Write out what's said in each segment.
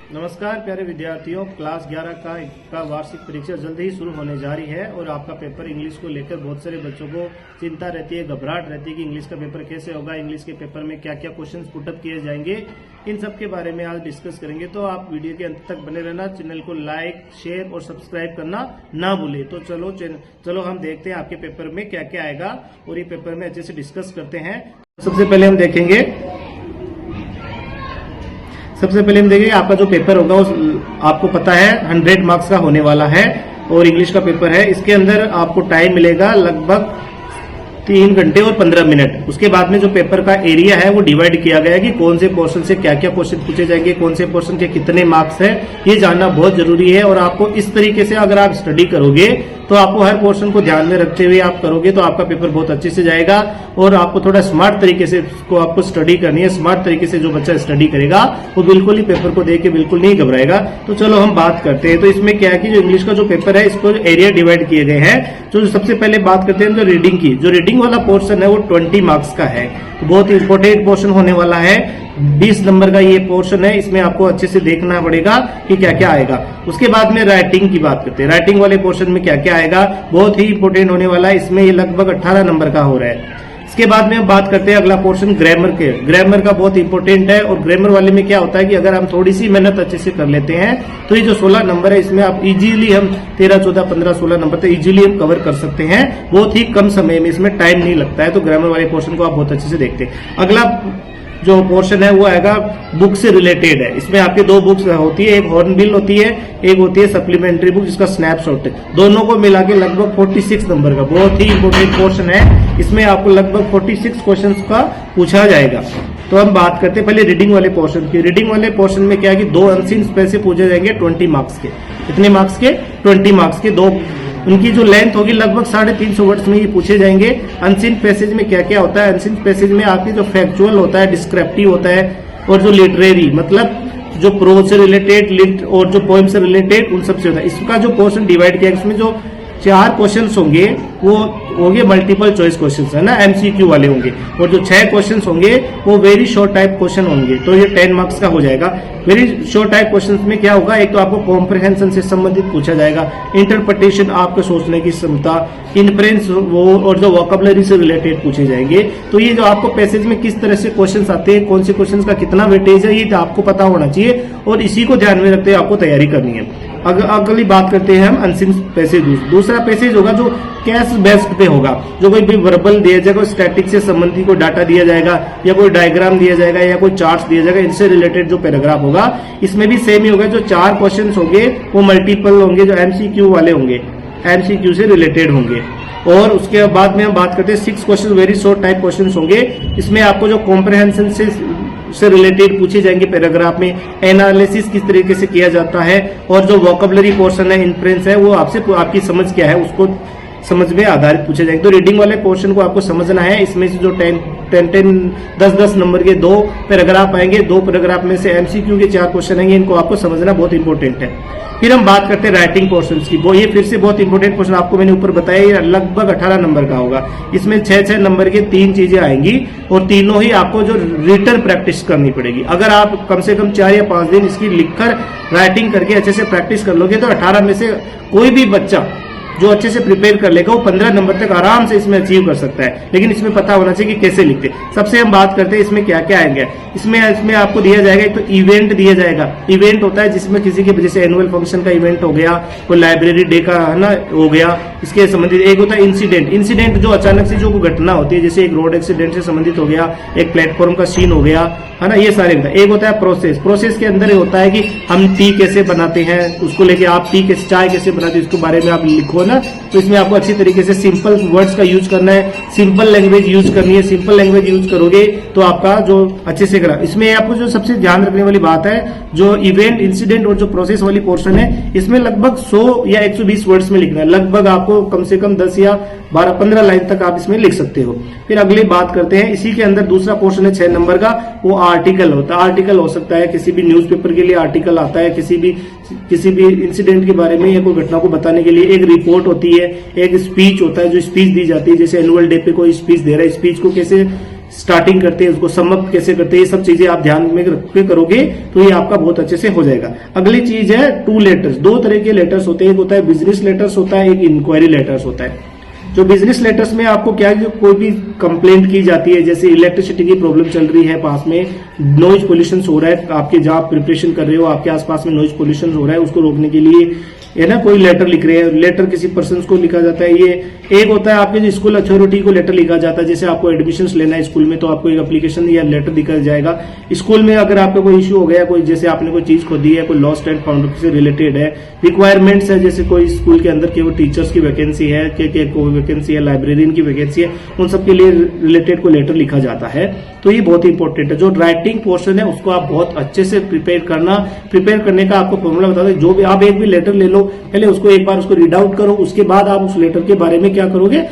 नमस्कार प्यारे विद्यार्थियों, क्लास 11 का वार्षिक परीक्षा जल्द ही शुरू होने जा रही है और आपका पेपर इंग्लिश को लेकर बहुत सारे बच्चों को चिंता रहती है, घबराहट रहती है कि इंग्लिश का पेपर कैसे होगा, इंग्लिश के पेपर में क्या क्या क्वेश्चंस पुटअप किए जाएंगे। इन सब के बारे में आज डिस्कस करेंगे, तो आप वीडियो के अंत तक बने रहना। चैनल को लाइक, शेयर और सब्सक्राइब करना ना भूले। तो चलो हम देखते हैं आपके पेपर में क्या क्या आएगा और ये पेपर में अच्छे से डिस्कस करते हैं। सबसे पहले हम देखेंगे आपका जो पेपर होगा उस आपको पता है 100 मार्क्स का होने वाला है और इंग्लिश का पेपर है। इसके अंदर आपको टाइम मिलेगा लगभग 3 घंटे और 15 मिनट। उसके बाद में जो पेपर का एरिया है वो डिवाइड किया गया है कि कौन से पोर्शन से क्या क्या क्वेश्चन पूछे जाएंगे, कौन से पोर्शन के कितने मार्क्स है, ये जानना बहुत जरूरी है। और आपको इस तरीके से अगर आप स्टडी करोगे तो आपको हर पोर्शन को ध्यान में रखते हुए आप करोगे तो आपका पेपर बहुत अच्छे से जाएगा। और आपको थोड़ा स्मार्ट तरीके से इसको आपको स्टडी करनी है। स्मार्ट तरीके से जो बच्चा स्टडी करेगा वो बिल्कुल ही पेपर को देख के बिल्कुल नहीं घबराएगा। तो चलो हम बात करते हैं। तो इसमें क्या है कि जो इंग्लिश का जो पेपर है इसको एरिया डिवाइड किए गए हैं। तो सबसे पहले बात करते हैं तो रीडिंग की। जो रीडिंग वाला पोर्शन है वो 20 मार्क्स का है, तो बहुत ही इंपॉर्टेंट पोर्शन होने वाला है। 20 नंबर का ये पोर्शन है, इसमें आपको अच्छे से देखना पड़ेगा कि क्या क्या आएगा। उसके बाद में राइटिंग की बात करते हैं। राइटिंग वाले पोर्शन में क्या क्या आएगा, बहुत ही इंपॉर्टेंट होने वाला है। इसमें ये लगभग 18 नंबर का हो रहा है। इसके बाद में हम बात करते हैं अगला पोर्शन ग्रामर के। ग्रामर का बहुत इंपॉर्टेंट है और ग्रामर वाले में क्या होता है कि अगर हम थोड़ी सी मेहनत अच्छे से कर लेते हैं तो ये जो 16 नंबर है इसमें आप इजीली हम 13, 14, 15, 16 नंबर तक इजीली हम कवर कर सकते हैं। बहुत ही कम समय में, इसमें टाइम नहीं लगता है। तो ग्रामर वाले पोर्शन को आप बहुत अच्छे से देखते हैं। अगला जो पोर्शन है वो आएगा बुक से रिलेटेड है। इसमें आपके 2 बुक्स होती है, एक हॉर्नबिल होती है, एक होती है सप्लीमेंट्री बुक जिसका स्नैपशॉट है। दोनों को मिला के लगभग 46 नंबर का बहुत ही इंपॉर्टेंट पोर्शन है। इसमें आपको लगभग 46 क्वेश्चंस का पूछा जाएगा। तो हम बात करते हैं पहले रीडिंग वाले पोर्शन की। रीडिंग वाले पोर्शन में क्या है कि 2 अनसीन पैसे पूछे जाएंगे 20 मार्क्स के। कितने मार्क्स के? 20 मार्क्स के। 2 उनकी जो लेंथ होगी लगभग 350 वर्ड्स में ये पूछे जाएंगे। अनसीन पैसेज में क्या क्या होता है? अनसीन पैसेज में आपकी जो फैक्चुअल होता है, डिस्क्रिप्टिव होता है और जो लिटरेरी मतलब जो प्रोज से रिलेटेड और जो पोएम से रिलेटेड उन सब से होता है। इसका जो पोर्शन डिवाइड किया है इसमें जो 4 क्वेश्चंस होंगे वो होंगे मल्टीपल चॉइस क्वेश्चंस है ना, एमसीक्यू वाले होंगे। और जो 6 क्वेश्चंस होंगे वो वेरी शॉर्ट टाइप क्वेश्चन होंगे। तो ये 10 मार्क्स का हो जाएगा। वेरी शॉर्ट टाइप क्वेश्चंस में क्या होगा, एक तो आपको कॉम्प्रिहेंशन से संबंधित पूछा जाएगा, इंटरप्रिटेशन आपके सोचने की क्षमता, इन्फ्रेंस वो और जो वोकैबुलरी से रिलेटेड पूछे जाएंगे। तो ये जो आपको पैसेज में किस तरह से क्वेश्चंस आते हैं, कौन से क्वेश्चंस का कितना वेटेज है, ये आपको पता होना चाहिए और इसी को ध्यान में रखते हुए आपको तैयारी करनी है। अगली बात करते हैं हम अनसीन पैसेज। दूसरा पैसेज होगा जो कैश बेस्ड पे होगा, जो कोई भी वर्बल दिया जाएगा, स्टैटिक से संबंधित कोई डाटा दिया जाएगा या कोई डायग्राम दिया जाएगा या कोई चार्ट्स दिया जाएगा, इनसे रिलेटेड जो पैराग्राफ होगा इसमें भी सेम ही होगा। जो 4 क्वेश्चंस होंगे वो मल्टीपल होंगे, जो एमसीक्यू वाले होंगे, एमसीक्यू से रिलेटेड होंगे। और उसके बाद में हम बात करते हैं 6 question very short type question होंगे। इसमें आपको जो कॉम्प्रिहेंशन से रिलेटेड पूछे जाएंगे पैराग्राफ में, एनालिसिस किस तरीके से किया जाता है और जो वोकैबुलरी पोर्शन है, इन्फ्रेंस है, वो आपसे आपकी समझ क्या है उसको समझ में आधारित पूछे जाएंगे। तो रीडिंग वाले पोर्शन को आपको समझना है। इसमें से जो 10 नंबर के 2 पैराग्राफ आएंगे, 2 पैराग्राफ में से एमसीक्यू के 4 क्वेश्चन आएंगे, इनको आपको समझना बहुत इंपॉर्टेंट है। फिर हम बात करते हैं राइटिंग पोर्शन की। वो ये फिर से बहुत इंपॉर्टेंट क्वेश्चन आपको मैंने ऊपर बताया, ये लगभग 18 नंबर का होगा। इसमें 6 नंबर के 3 चीजें आएंगी और तीनों ही आपको जो रिटन प्रैक्टिस करनी पड़ेगी। अगर आप कम से कम 4 या 5 दिन इसकी लिखकर राइटिंग करके अच्छे से प्रैक्टिस कर लोगे तो 18 में से कोई भी बच्चा जो अच्छे से प्रिपेयर कर लेगा वो 15 नंबर तक आराम से इसमें अचीव कर सकता है। लेकिन इसमें पता होना चाहिए कि कैसे लिखते। सबसे हम बात करते हैं इसमें क्या क्या आएंगे। इसमें आपको दिया जाएगा, एक तो इवेंट दिया जाएगा। इवेंट होता है जिसमें किसी के वजह से एनुअल फंक्शन का इवेंट हो गया, कोई लाइब्रेरी डे का है ना हो गया, इसके संबंधित। एक होता है इंसिडेंट। इंसिडेंट जो अचानक से जो घटना होती है, जैसे एक रोड एक्सीडेंट से संबंधित हो गया, एक प्लेटफॉर्म का सीन हो गया, है ना, ये सारे होता है। एक होता है प्रोसेस। प्रोसेस के अंदर होता है कि हम टी कैसे बनाते हैं, उसको लेके आप टी कैसे, चाय कैसे बनाते हैं, उसके बारे में आप लिखो ना। तो इसमें आपको अच्छी तरीके से सिंपल वर्ड्स का यूज करना है, सिंपल लैंग्वेज यूज करनी है। सिंपल लैंग्वेज यूज करोगे तो आपका जो अच्छे से करा। इसमें आपको जो सबसे ध्यान रखने वाली बात है, जो इवेंट, इंसिडेंट और जो प्रोसेस वाली पोर्शन है, इसमें लगभग 100 या 120 वर्ड्स में लिखना है। लगभग आपको कम से कम 10 या 12-15 लाइन तक आप इसमें लिख सकते हो। फिर अगली बात करते हैं, इसी के अंदर दूसरा पोर्शन है 6 नंबर का, वो आर्टिकल होता है। आर्टिकल हो सकता है किसी भी न्यूज़पेपर के लिए आर्टिकल आता है, किसी भी इंसिडेंट के बारे में या कोई घटना को बताने के लिए। एक रिपोर्ट होती है, एक स्पीच होता है, जो स्पीच दी जाती है, जैसे एनुअल डे पे कोई स्पीच दे रहा है, स्पीच को कैसे स्टार्टिंग करते हैं, उसको समअप कैसे करते हैं, ये सब चीजें आप ध्यान में रख के करोगे तो ये आपका बहुत अच्छे से हो जाएगा। अगली चीज है 2 लेटर्स। 2 तरह के लेटर्स होते हैं, एक होता है बिजनेस लेटर्स होता है, एक इंक्वायरी लेटर्स होता है। जो बिजनेस लेटर्स में आपको क्या है, जो कोई भी कंप्लेंट की जाती है, जैसे इलेक्ट्रिसिटी की प्रॉब्लम चल रही है, पास में नॉइज पोल्यूशन हो रहा है, आपके जहां आप प्रिपरेशन कर रहे हो आपके आसपास में नॉइज पोल्यूशन हो रहा है, उसको रोकने के लिए है ना कोई लेटर लिख रहे हैं, लेटर किसी पर्सन को लिखा जाता है। ये एक होता है आपके जो स्कूल अथॉरिटी को लेटर लिखा जाता है, जैसे आपको एडमिशंस लेना है स्कूल में तो आपको एक एप्लीकेशन या लेटर दिखा जाएगा। स्कूल में अगर आपका कोई इश्यू हो गया, कोई जैसे आपने कोई चीज खो दी है, कोई लॉस्ट एंड फाउंड से रिलेटेड है, रिक्वायरमेंट्स है, जैसे कोई स्कूल के अंदर केवल टीचर्स की वैकेंसी है, कोई वैकेंसी है, लाइब्रेरियन की वैकेंसी है, उन सब के लिए रिलेटेड कोई लेटर लिखा जाता है। तो ये बहुत ही इंपॉर्टेंट है। जो राइटिंग पोर्शन है उसको आप बहुत अच्छे से प्रिपेयर करने का आपको फॉर्मूला बता दें। जो भी आप एक भी लेटर ले लो, पहले उसको एक बार उसको रीड आउट करो, उसके बाद आप उस लेटर के बारे में क्या करोगे,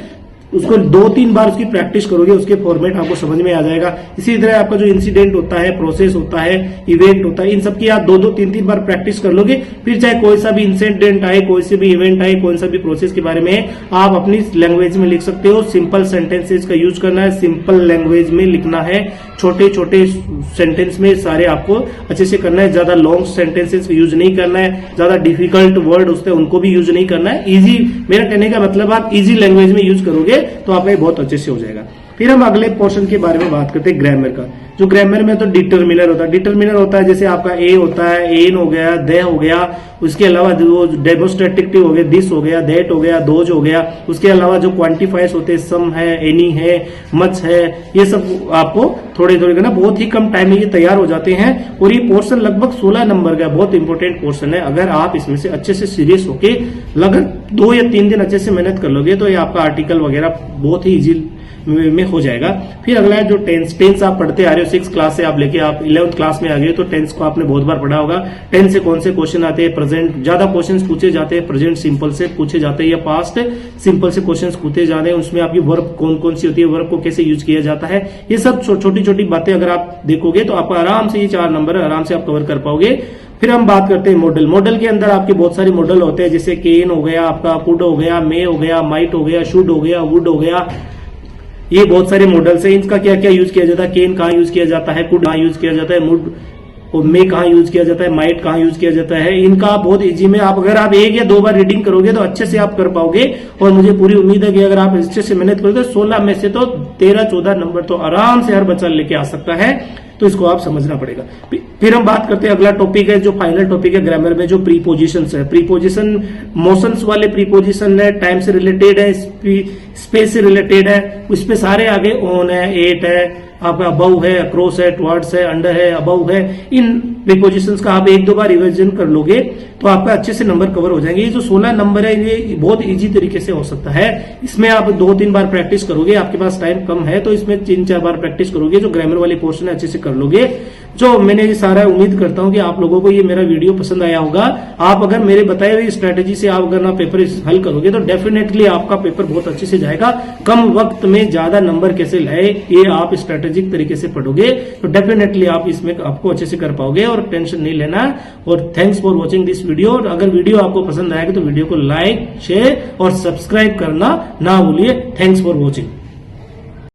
उसको 2-3 बार उसकी प्रैक्टिस करोगे, उसके फॉर्मेट आपको समझ में आ जाएगा। इसी तरह आपका जो इंसिडेंट होता है, प्रोसेस होता है, इवेंट होता है, इन सब की आप 2-3 बार प्रैक्टिस कर लोगे, फिर चाहे कोई सा भी इंसिडेंट आए, कोई से भी इवेंट आए, कोई सा भी प्रोसेस के बारे में आप अपनी लैंग्वेज में लिख सकते हो। सिंपल सेंटेंसेस का यूज करना है, सिंपल लैंग्वेज में लिखना है, छोटे छोटे सेंटेंस में सारे आपको अच्छे से करना है। ज्यादा लॉन्ग सेंटेंसेस का यूज नहीं करना है, ज्यादा डिफिकल्ट वर्ड होते हैं उनको भी यूज नहीं करना है। इजी, मेरा कहने का मतलब आप इजी लैंग्वेज में यूज करोगे तो आपका बहुत अच्छे से हो जाएगा। फिर हम अगले पोर्शन के बारे में बात करते हैं ग्रामर का। जो ग्रामर में तो डिटरमिनर होता है। डिटरमिनर होता है जैसे आपका ए होता है, एन हो गया, दे हो गया, उसके अलावा जो डेमोस्ट्रेटिव हो गया, दिस हो गया, दैट हो गया, दोज हो गया, उसके अलावा जो क्वांटिफायर्स होते हैं, सम है, एनी है, मच है, ये सब आपको थोड़े थोड़े ना बहुत ही कम टाइम में ये तैयार हो जाते हैं। और ये पोर्शन लगभग 16 नंबर का बहुत इंपॉर्टेंट पोर्शन है। अगर आप इसमें से अच्छे से सीरियस होके लगभग 2 या 3 दिन अच्छे से मेहनत कर लोगे तो ये आपका आर्टिकल वगैरह बहुत ही इजी में हो जाएगा। फिर अगला है जो टेंस आप पढ़ते आ रहे हो, 6 क्लास से आप लेके आप 11th क्लास में आ गए तो टेंस को आपने बहुत बार पढ़ा होगा। टेंस से कौन से क्वेश्चन आते हैं, प्रेजेंट ज्यादा क्वेश्चन पूछे जाते हैं, प्रेजेंट सिंपल से पूछे जाते हैं या पास्ट सिंपल से क्वेश्चन पूछे जाते हैं। उसमें आपकी वर्ब कौन कौन सी होती है, वर्ब को कैसे यूज किया जाता है, ये सब छोटी छोटी बातें अगर आप देखोगे तो आपको आराम से ये 4 नंबर आराम से आप कवर कर पाओगे। फिर हम बात करते हैं मॉडल। मॉडल के अंदर आपके बहुत सारे मॉडल होते हैं, जैसे केन हो गया, आपका कुड हो गया, मे हो गया, माइट हो गया, शुड हो गया, वुड हो गया, ये बहुत सारे मॉडल्स हैं। इनका क्या क्या यूज किया जाता है, केन कहाँ यूज किया जाता है, कुड कहाँ यूज किया जाता है, मुड और मे कहाँ यूज किया जाता है, माइट कहाँ यूज किया जाता है। इनका बहुत इजी में आप अगर आप 1 या 2 बार रीडिंग करोगे तो अच्छे से आप कर पाओगे। और मुझे पूरी उम्मीद है कि अगर आप अच्छे से मेहनत करोगे 16 में से तो 13-14 नंबर तो आराम से हर बच्चा लेके आ सकता है। तो इसको आप समझना पड़ेगा। फिर हम बात करते हैं, अगला टॉपिक है जो फाइनल टॉपिक है ग्रामर में, जो प्रीपोजिशंस है। प्रीपोजिशन मोशंस वाले प्रीपोजिशन है, टाइम से रिलेटेड है, स्पेस से रिलेटेड है, उस पे सारे आगे ऑन है, एट है, आपका अबव है, अक्रॉस है, टुवर्ड्स है, अंडर है, अबव है। इन प्रीपोजिशंस का आप 1-2 बार रिविजन कर लोगे तो आपका अच्छे से नंबर कवर हो जाएंगे। ये जो 16 नंबर है ये बहुत इजी तरीके से हो सकता है। इसमें आप 2-3 बार प्रैक्टिस करोगे, आपके पास टाइम कम है तो इसमें 3-4 बार प्रैक्टिस करोगे, जो ग्रामर वाली पोर्शन है अच्छे से कर लोगे। जो मैंने ये सारा उम्मीद करता हूं कि आप लोगों को ये मेरा वीडियो पसंद आया होगा। आप अगर मेरे बताए हुए स्ट्रेटेजी से आप अगर ना पेपर हल करोगे तो डेफिनेटली आपका पेपर बहुत अच्छे से जाएगा। कम वक्त में ज्यादा नंबर कैसे लाए ये आप स्ट्रेटेजिक तरीके से पढ़ोगे तो डेफिनेटली आप इसमें आपको अच्छे से कर पाओगे और टेंशन नहीं लेना। और thanks for watching this video. और अगर वीडियो आपको पसंद आएगा तो वीडियो को लाइक, शेयर और सब्सक्राइब करना ना भूलिए। Thanks for watching.